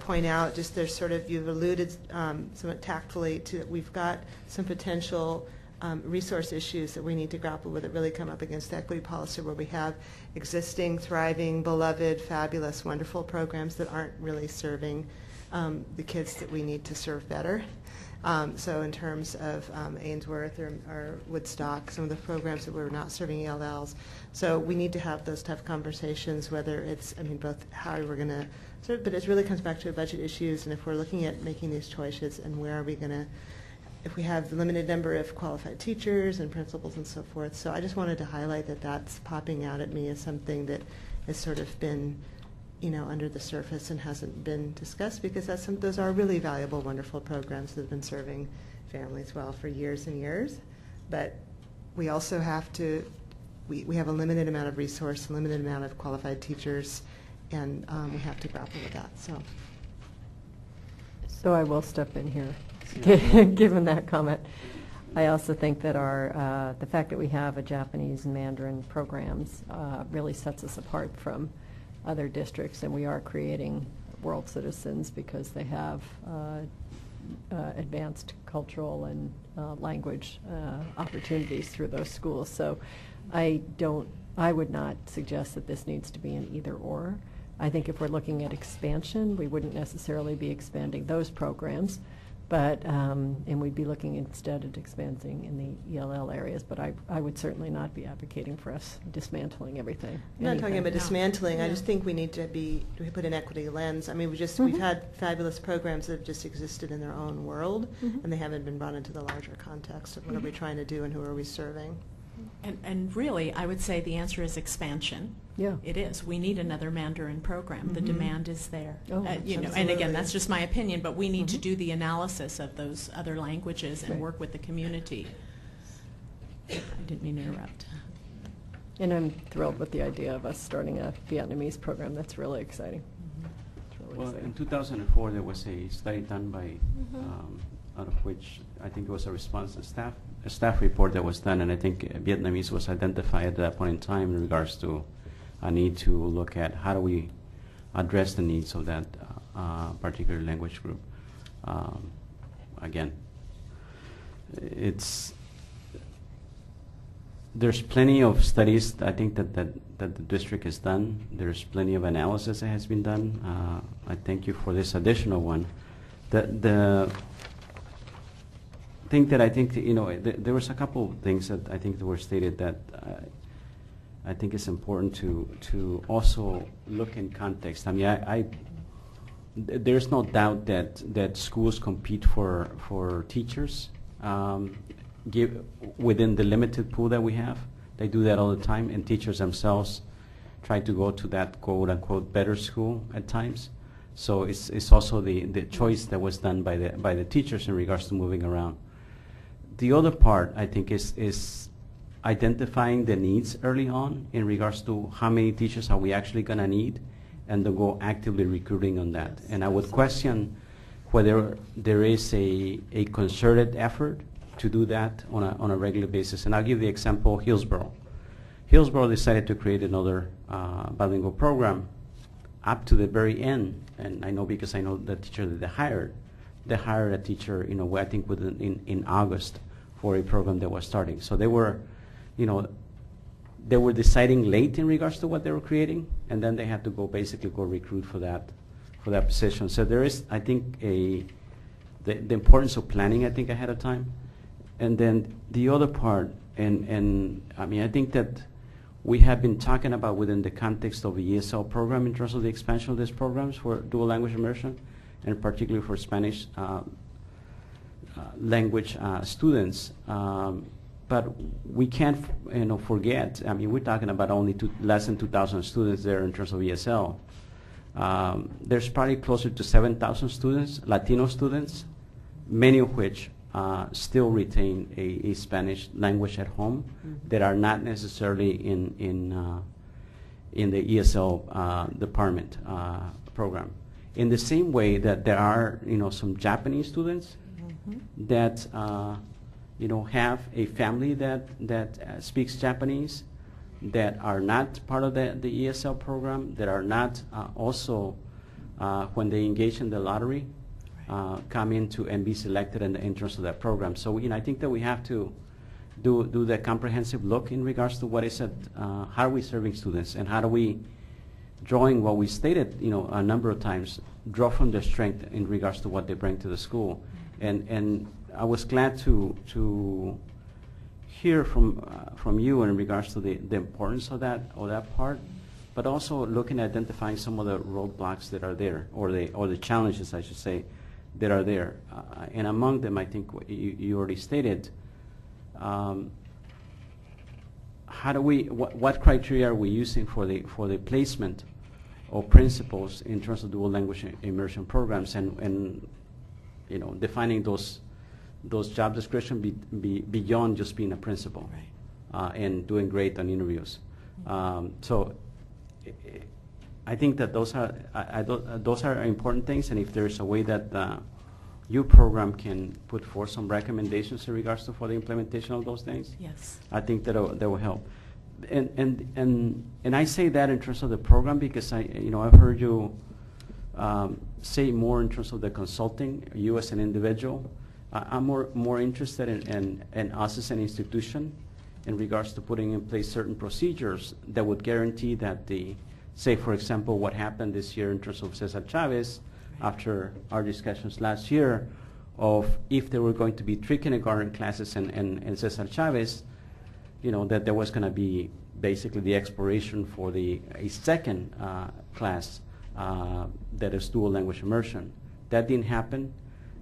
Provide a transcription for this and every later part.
point out, just there's sort of, you've alluded somewhat tactfully to, we've got some potential resource issues that we need to grapple with that really come up against the equity policy, where we have existing, thriving, beloved, fabulous, wonderful programs that aren't really serving the kids that we need to serve better. So in terms of Ainsworth or Woodstock, some of the programs that we're not serving ELLs. So we need to have those tough conversations, whether it's, I mean, both how we're going to serve, but it really comes back to budget issues, and if we're looking at making these choices, and where are we going to, if we have the limited number of qualified teachers and principals and so forth. So I just wanted to highlight that that's popping out at me as something that has sort of been, you know, under the surface and hasn't been discussed, because that's those are really valuable, wonderful programs that have been serving families well for years and years. But we also have to, we have a limited amount of resource, a limited amount of qualified teachers, and we have to grapple with that. So I will step in here, given that comment. I also think that our the fact that we have a Japanese and Mandarin programs really sets us apart from other districts, and we are creating world citizens because they have advanced cultural and language opportunities through those schools. So I would not suggest that this needs to be an either or. I think if we're looking at expansion, we wouldn't necessarily be expanding those programs, but and we'd be looking instead at expanding in the ELL areas. But I would certainly not be advocating for us dismantling everything. I'm not talking about dismantling. Yeah. I just think we need to put an equity lens. I mean, we've had fabulous programs that have just existed in their own world, and they haven't been brought into the larger context of what are we trying to do and who are we serving. And really, I would say the answer is expansion. Yeah, it is. We need another Mandarin program. The demand is there. Oh, you know, and again, that's just my opinion. But we need to do the analysis of those other languages and work with the community. I didn't mean to interrupt. and I'm thrilled with the idea of us starting a Vietnamese program. That's really exciting. It's really Well, exciting. in 2004, there was a study done by, out of which I think it was a response, a staff report that was done, and I think Vietnamese was identified at that point in time in regards to a need to look at how do we address the needs of that particular language group. Again, there's plenty of studies I think that the district has done. There's plenty of analysis that has been done. I thank you for this additional one. The thing that I think that, you know, there was a couple of things that I think that were stated that I think it's important to also look in context. I mean, there's no doubt that schools compete for teachers. Within the limited pool that we have. They do that all the time, and teachers themselves try to go to that quote-unquote better school at times. So it's also the choice that was done by the teachers in regards to moving around. The other part, I think, is identifying the needs early on in regards to how many teachers are we actually going to need, and to go actively recruiting on that. And I would question whether there is a concerted effort to do that on a regular basis. And I'll give the example, Hillsborough. Hillsborough decided to create another bilingual program up to the very end, and I know because I know the teacher that they hired a teacher, you know, I think in August for a program that was starting. So they were, you know, they were deciding late in regards to what they were creating, and then they had to basically go recruit for that position. So there is, I think, the importance of planning, I think, ahead of time. And then the other part, and I mean, I think that we have been talking about within the context of the ESL program in terms of the expansion of these programs for dual language immersion, and particularly for Spanish language students. But we can't, you know, forget. I mean, we're talking about only less than 2,000 students there in terms of ESL. There's probably closer to 7,000 students, Latino students, many of which still retain a Spanish language at home that are not necessarily in the ESL department program. In the same way that there are, you know, some Japanese students that you know, have a family that speaks Japanese, that are not part of the ESL program, that are not also when they engage in the lottery, come into and be selected in terms of that program. So, I think that we have to do the comprehensive look in regards to what is it, how are we serving students, and how do we, drawing what we stated, a number of times, draw from their strength in regards to what they bring to the school. And I was glad to hear from you in regards to the importance of that part, but also looking at identifying some of the roadblocks that are there, or the challenges, I should say, that are there. And among them, I think you already stated, what criteria are we using for the placement of principals in terms of dual language immersion programs, and defining those job descriptions beyond just being a principal, and doing great on interviews. So I think that those are important things, and if there's a way that your program can put forth some recommendations in regards to for the implementation of those things, Yes. I think that will help. And I say that in terms of the program because I've heard you say more in terms of the consulting, you as an individual. I'm more interested in us as an institution in regards to putting in place certain procedures that would guarantee that say for example what happened this year in terms of Cesar Chavez, after our discussions last year of if there were going to be 3 kindergarten classes in Cesar Chavez, that there was going to be basically the exploration for a second class that is dual language immersion. That didn't happen,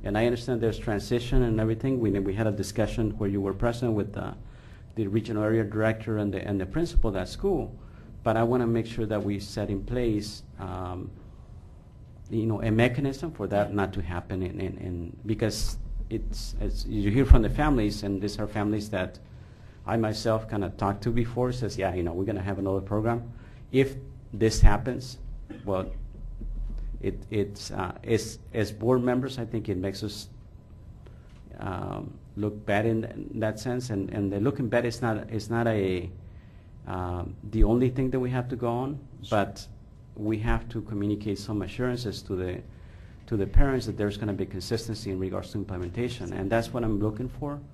and I understand there's transition and everything. We had a discussion where you were present with the regional area director and the principal of that school, but I want to make sure that we set in place a mechanism for that not to happen, because it's as you hear from the families, and these are families that I myself kind of talked to before, says, yeah, we're going to have another program. If this happens, well, it's as board members, I think it makes us look bad in that sense, and the looking bad is not the only thing that we have to go on, but we have to communicate some assurances to the parents that there's going to be consistency in regards to implementation, and that's what I'm looking for.